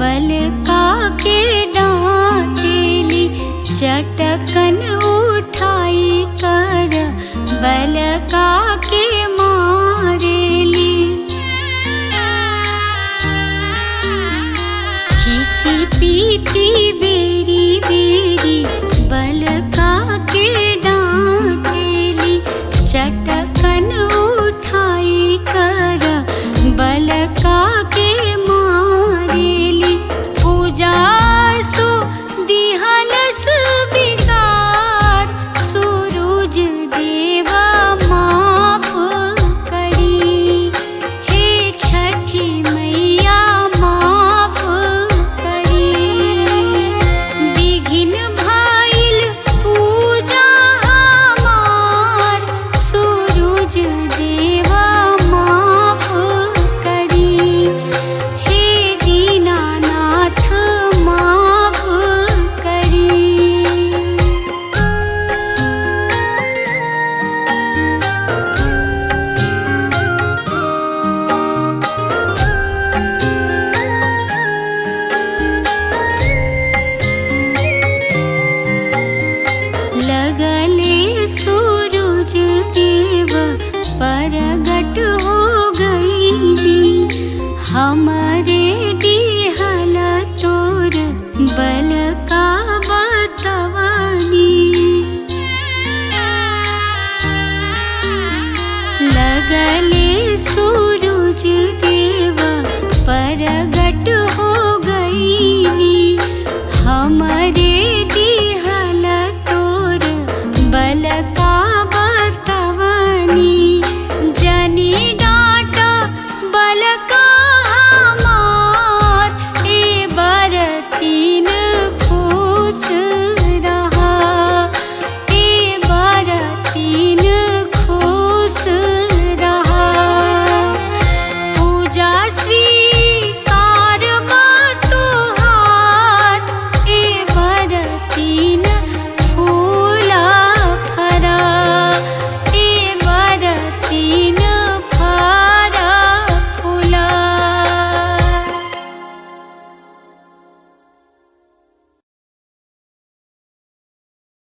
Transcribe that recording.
बलका के डांटेली, चटकन उठाई कर बलका के मारेली। खिसी पीती बेरी बेरी बलका के डांटेली, चटकन उठाई कर बलका के मारेली। पूजा सो दिहलस बिगार, सूरज देवा माफ करी, हे छठी मैया माफ करी। विघ्न भइल पूजा हमार, सूरज देवा माफ करी, हे दीनानाथ माफ करी। लगले सूरज देव परगट हो गईली, हमरे दिहल तोर बलका